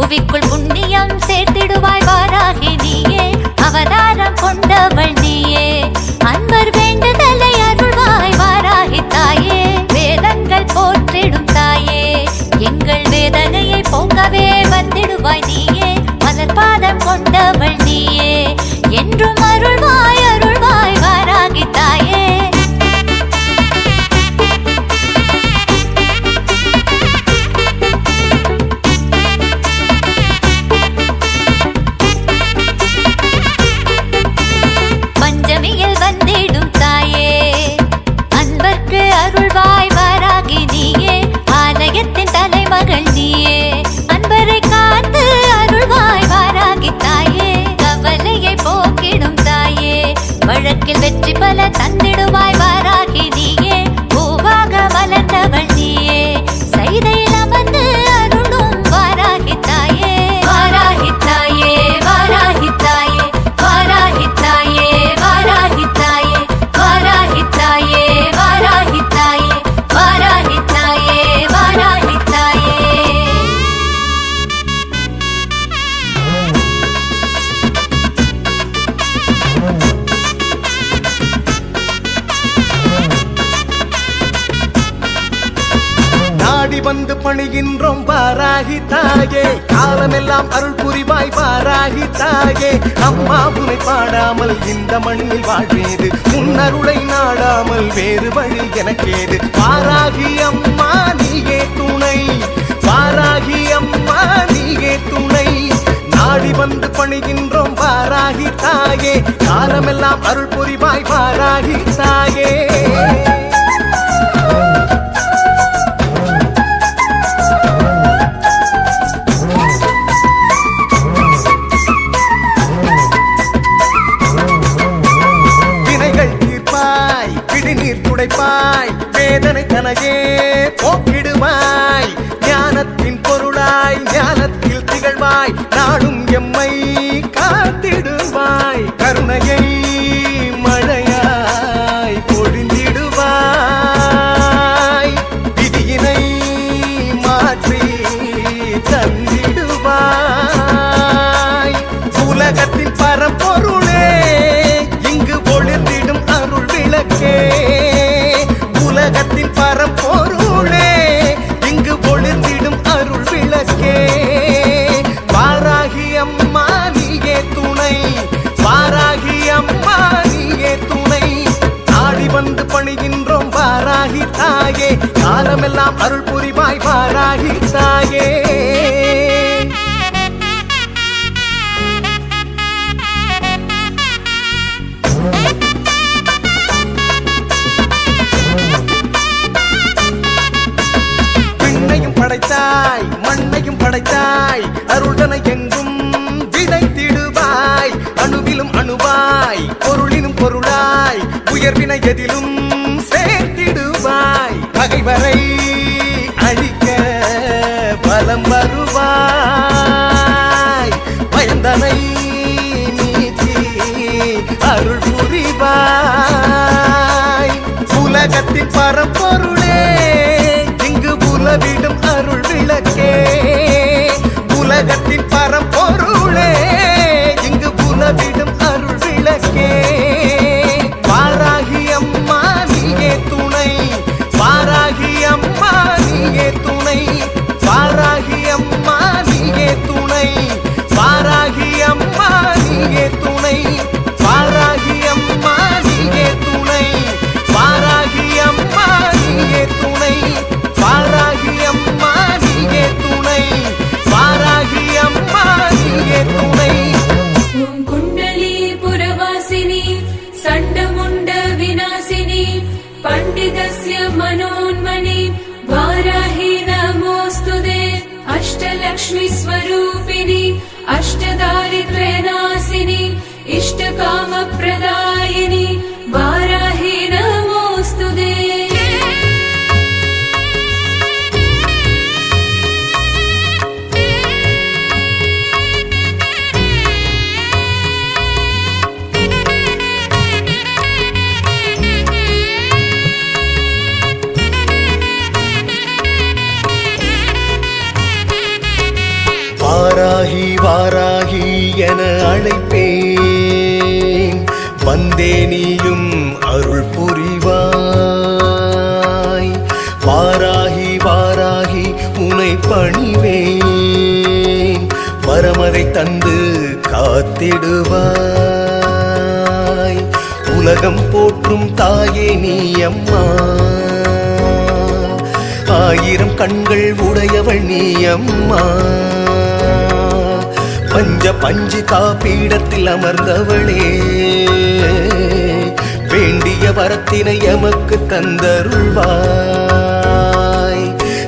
புவிக்குள் புண்ணியம் சேர்த்திடுவாய் வாராகி நீயே, அவதாரம் கொண்டவள் நீயே. அன்பர் வேண்டுதலை அருள்வாய் வாராகி தாயே, வேதங்கள் போற்றிடும் தாயே. எங்கள் வேதனையை போக்கவே வந்திடுவாய் நீயே, மலர்பாதம் கொண்டவள் நீயே. என்றும் அருள்வாய் அருள்வாய் வாராகி தாயே. பஞ்சமியில் வந்திடும் தாயே, அன்பர்க்கு அருள்வாய் வாராகி நீயே, ஆலயத்தின் தலைமகள் நீயே. அன்பரை காத்து அருள்வாய் வாராகி தாயே, கவலையை போக்கிடும் தாயே. வழக்கில் வெற்றி பல தந்திடுவாய் வாராகி நீயே, பூவாக மலர்ந்தவள் நீயே. சைதையில் அமர்ந்து அருளும் வாராகி தாயே, வாராகி தாயே, வாராகி தாயே, வாராகி தாயே, வாராகி தாயே, வாராகி தாயே, வாராகி தாயே, வாராகி தாயே, வாராகி தாயே. நாடி வந்து பணிகின்றோம் வாராகி தாயே, காலமெல்லாம் அருள் புரிவாய் வாராகி தாயே. அம்மா உனை பாடாமல் இந்த மண்ணில் வாழ்வேது, முன்னருளை நாடாமல் வேறு வழி எனக்கேது. வாராகி அம்மா நீயே துணை, வாராகி அம்மா நீயே துணை. நாடி வந்து பணிகின்றோம் வாராகி தாயே, காலமெல்லாம் அருள் புரிவாய் வாராகி தாயே. நீர் துடைப்பாய், வேதனை தனையே போக்கிடுவாய். ஞானத்தின் பொருளாய் ஞானத்தில் திகழ்வாய், நாடும் எம்மை காத்திடுவாய். கருணையை மழையாய் பொழிந்திடுவாய், விதியினை மாற்றி தந்திடுவாய். உலகத்தின் பரம்பொருளே இங்கு ஒளிர்ந்திடும் அருள் விளக்கே, உலகத்தின் பரம்பொருளே இங்கு ஒளிர்ந்திடும் அருள் விளக்கே. வாராகி அம்மா நீயே துணை, வாராகி அம்மா நீயே துணை. நாடி வந்து பணிகின்றோம் வாராகி தாயே, காலமெல்லாம் அருள் புரிவாய் வாராகி தாயே. படைத்தாய் மண்ணையும் படைத்தாய், அருள்தனை எங்கும் விதைத்திடுவாய். அணுவிலும் அணுவாய், பொருளினும் பொருளாய், உயர்வினை எதிலும் சேர்த்திடுவாய். பகைவரை அழிக்க பலம் வருவாய், பயந்தனை நீக்கி அருள் புரிவாய். உலகத்தின் பரம்பொருளே இங்கு உலவிடும் அருள் விளக்கே, உலகத்தின் பரம்பொருளே இங்கு உலவிடும் அருள் விளக்கே. வாராகி அம்மா நீயே துணை, வாராகி அம்மா நீயே துணை, வாராகி அம்மா நீயே துணை, வாராகி அம்மா நீயே துணை, வாராகி அம்மா நீயே துணை, வாராகி அம்மா நீயே துணை, வாராகி அம்மா நீயே துணை, வாராகி அம்மா நீயே துணை. ஓம் குண்டலி புரவாசினி சண்டமுண்ட விநாசினி பண்டிதஸ்ய மனோன்மணி வாராஹி நமோஸ்துதே. அஷ்டலக்ஷ்மி ஸ்வரூபிணி அஷ்டதாரித்ர்யநாசினி இஷ்டகாம பிரதாயினி வாராஹி நமோஸ்துதே. வாராகி வாராகி என அழைப்பேன், வந்தே நீயும் அருள் புரிவாய். வாராகி வாராகி உனை பணிவேன், வரமதை தந்து காத்திடுவாய். உலகம் போற்றும் தாயே நீ அம்மா, ஆயிரம் கண்கள் உடையவள் நீ அம்மா. பஞ்ச பஞ்சு காப்பீடத்தில் அமர்ந்தவளே, வேண்டிய வரத்தினை எமக்கு தந்தருள்வாய்.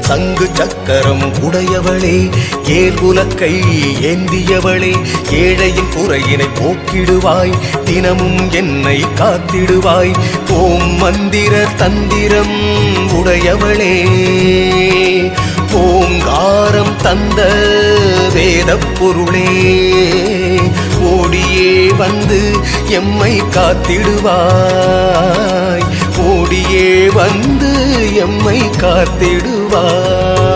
சங்கு சக்கரம் உடையவளே, ஏர் உலக்கை ஏந்தியவளே, ஏழையின் குறையினை போக்கிடுவாய், தினமும் என்னை காத்திடுவாய். ஓம் மந்திர தந்திரம் உடையவளே, ஓங்காரம் தந்த வேதப் பொருளே, ஓடியே வந்து எம்மை காத்திடுவாய், ஓடியே வந்து எம்மை காத்திடுவாய்.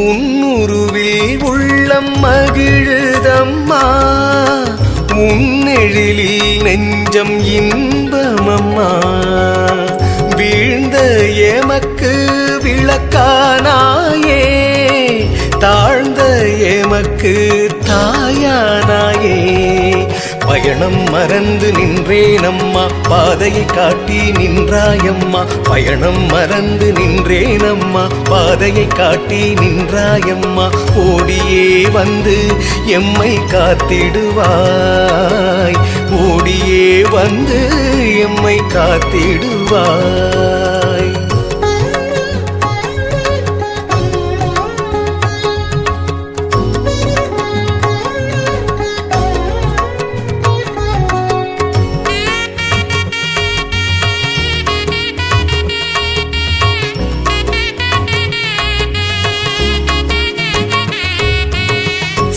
உன்னுருவில் உள்ளம் மகிழுதம்மா, உன்னெழிலில் நெஞ்சம் இன்பமம்மா. வீழ்ந்த எமக்கு விளக்கானாயே, தாழ்ந்த எமக்கு தாயானாயே. பயணம் மறந்து நின்றேனம்மா, பாதையை காட்டி நின்றாயம்மா. பயணம் மறந்து நின்றேனம்மா, பாதையை காட்டி நின்றாயம்மா. ஓடியே வந்து எம்மை காத்திடுவாய், ஓடியே வந்து எம்மை காத்திடுவாய்.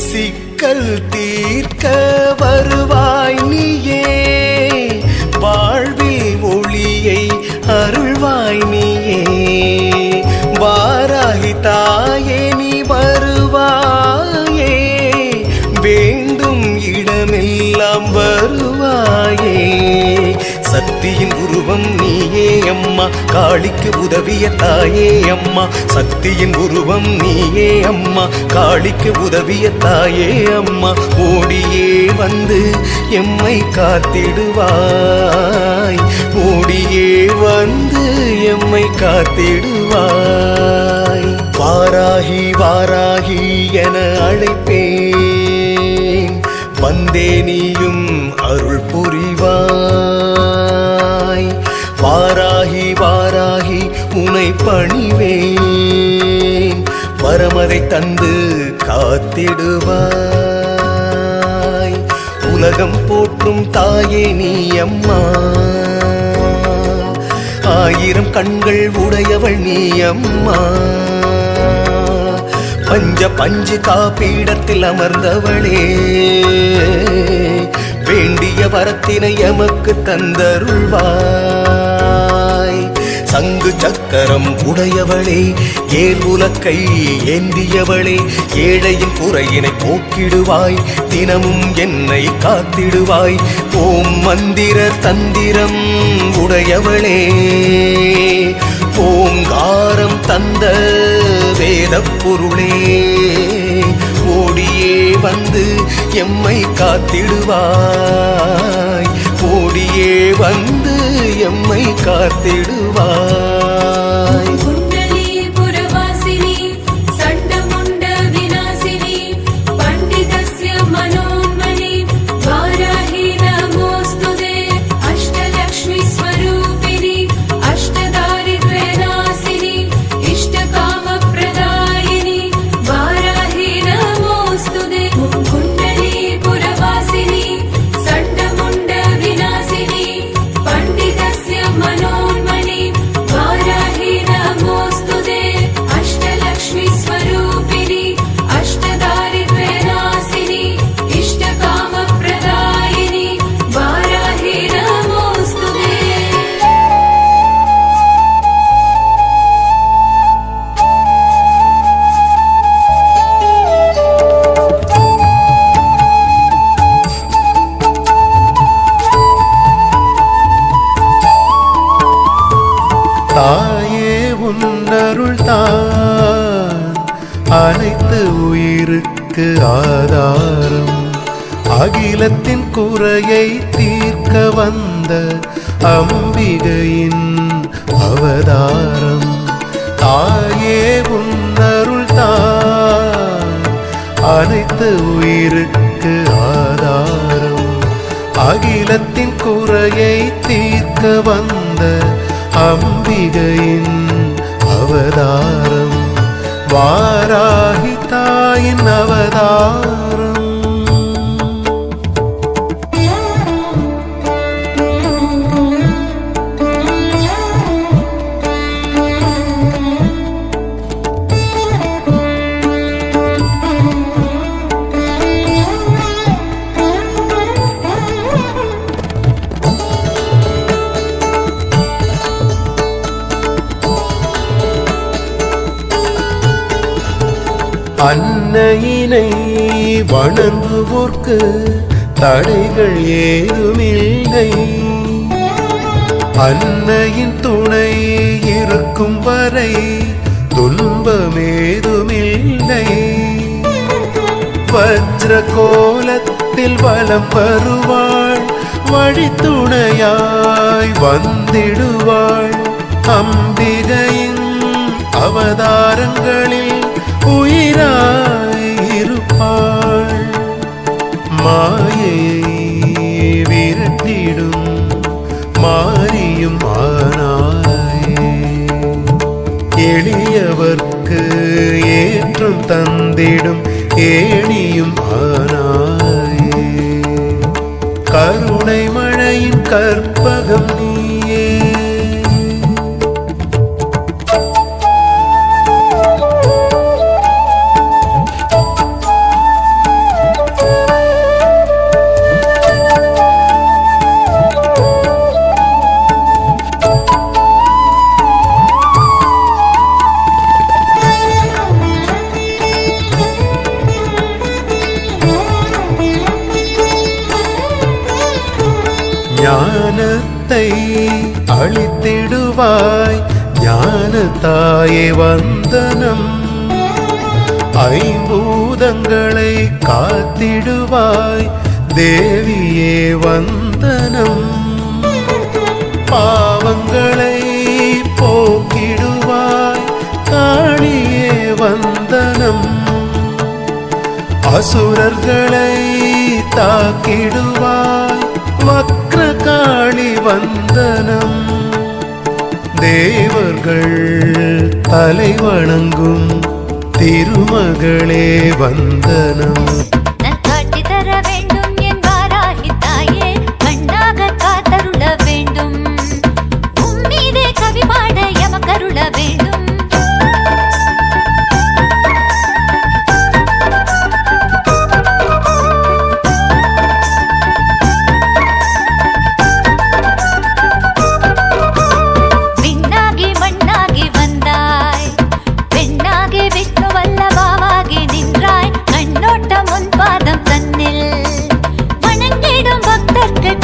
சிக்கல் தீர்க்க வருவாய் நீயே, வாழ்வில் ஒளியை அருள்வாய் நீயே. வாராகி தாயே நீ வருவாயே, வேண்டும் இடமெல்லாம் வருவாயே. சக்தியின் உருவம் நீயே அம்மா, காளிக்கு உதவிய தாயே அம்மா. சக்தியின் உருவம் நீயே அம்மா, காளிக்கு உதவிய தாயே அம்மா. ஓடியே வந்து எம்மை காத்திடுவாய், ஓடியே வந்து எம்மை காத்திடுவாய். வாராகி வாராகி என அழைப்பேன், வந்தே நீயும் அருள் புரிவாய். வாராகி வாராகி உனை பணிவேன், வரமதை தந்து காத்திடுவாய். உலகம் போற்றும் தாயே நீ அம்மா, ஆயிரம் கண்கள் உடையவள் நீ அம்மா. பஞ்ச பஞ்சு காப்பீடத்தில் அமர்ந்தவளே, வேண்டிய வரத்தினை எமக்கு தந்தருள்வாய். சங்கு சக்கரம் உடையவளே, ஏர் உலக்கை ஏந்தியவளே, ஏழையின் குறையினை போக்கிடுவாய், தினமும் என்னை காத்திடுவாய். ஓம் மந்திர தந்திரம் உடையவளே, ஓங்காரம் தந்த வேதப் பொருளே, ஓடியே வந்து எம்மை காத்திடுவாய், ஓடியே வந்து எம்மை காத்திடுவாய். मनोन्मणि தாயே உன்னருள் தான் அனைத்து உயிருக்கு ஆதாரம். அகிலத்தின் குறையை தீர்க்க வந்த அம்பிகையின் அவதாரம். தாயே உன்னருள் தான் அனைத்து உயிருக்கு ஆதாரம். அகிலத்தின் குறையை தீர்க்க வந்த அம்பிகையின் அவதாரம். வாராகி தாயின் அவதாரம். அன்னையினை வணங்குவோர்க்கு தடைகள் ஏதுமில்லை. அன்னையின் துணை இருக்கும் வரை துன்பமேதுமில்லை. வஜ்ர கோலத்தில் வலம் வருவாள், வழித்துணையாய் வந்திடுவாள். அம்பிகையின் அவதாரங்களில் உயிராய் இருப்பாள். மாயையை விரட்டிடும் மாரியும் ஆனாயே. எளியவர்க்கு ஏற்றம் தந்திடும் ஏணியும் ஆனாயே. கருணை மழையின் கற்பகம் நீயே. ஞானத்தை அளித்திடுவாய் ஞான தாயே வந்தனம். ஐம்பூதங்களை காத்திடுவாய் தேவியே வந்தனம். பாவங்களை போக்கிடுவாய் காளியே வந்தனம். அசுரர்களை தாக்கிடுவாய் வக்ர காளி வந்தனம். தேவர்கள் தலை வணங்கும் திருமகளே வந்தனம். நற்காட்சி தர வேண்டும் என் வாராகி தாயே, கண்ணாக காத்தருள வேண்டும். உம்மீதே கவி பாட எமக்கருள வேண்டும்.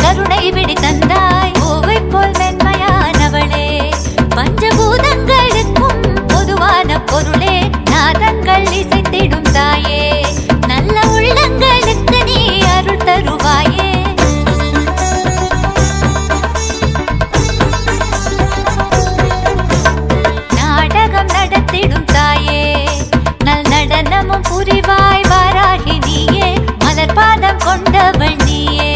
கருணை விடி தந்தாய் பூவை போல் மென்மையானவளே. பஞ்சபூதங்களுக்கும் பொதுவான பொருளே, நாதங்கள் இசைத்திடும் தாயே. நல்ல உள்ளங்களுக்கு நீ அருள் தருவாயே. நாடகம் நடத்திடும் தாயே, நல் நடனமும் புரிவாய் வாராகி நீயே. மலர் பாதம் கொண்டவள் நீயே.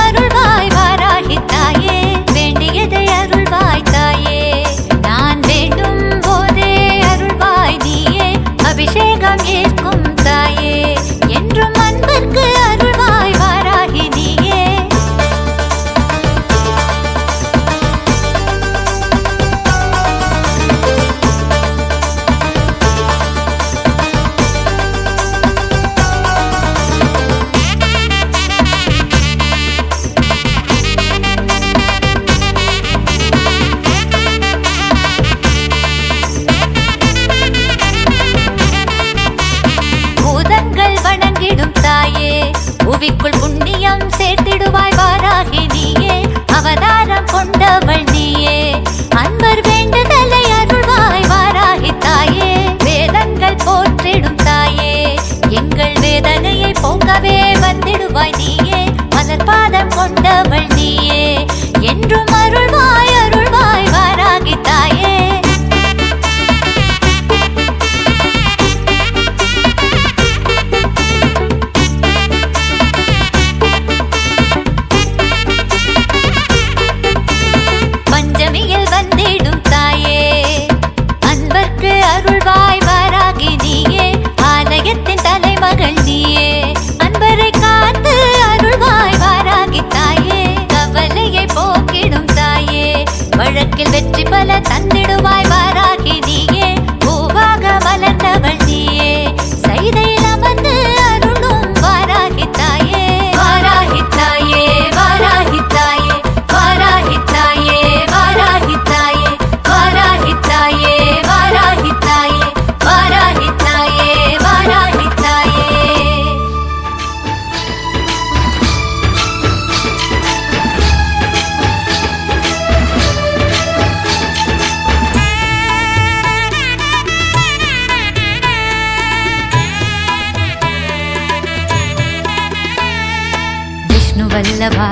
அருள்வாய் வாராகி தாயே, வேண்டியதை அருள்வாய் தாயே. நான் வேண்டும் போதே அருள்வாய் நீயே. அபிஷேகம் ஏற்கும் தாயே, என்றும் அன்பிற்கு அருள்வாய் வாராகி நீயே.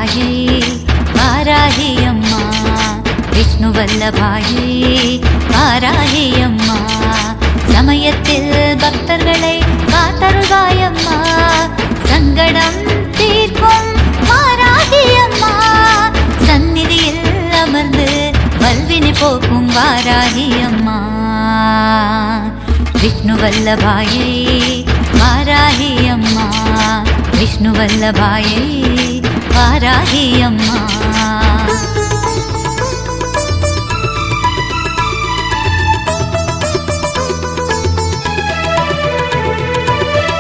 வல்லபாயே வாராகி அம்மா, விஷ்ணு வல்லபாயே வாராகி அம்மா, சமயத்தில் பக்தர்களை காத்தருள்வாயம்மா, சங்கடம் தீர்க்கும் வாராகி அம்மா, சந்நிதியில் அமர்ந்து வல்வினை போக்கும் வாராகி அம்மா, விஷ்ணு வல்லபாயே வாராகி அம்மா, விஷ்ணு வல்லபாயே வாராகி அம்மா.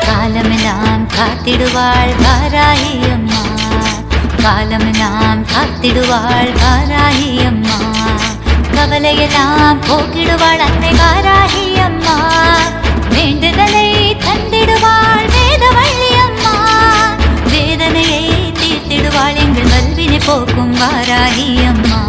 காலமெல்லாம் காத்திடுவாள் வாராகி அம்மா, காலமெல்லாம் காத்திடுவாள் வாராகி அம்மா, கவலையெல்லாம் போக்கிடுவாள் அன்னை வாராகி அம்மா, வேண்டுதலை தந்திடுவாள் வேதவள்ளி அம்மா, வேதனையை தீர்த்திடுவாள் எங்கள் வல்வினை போக்கும் வாராகி அம்மா.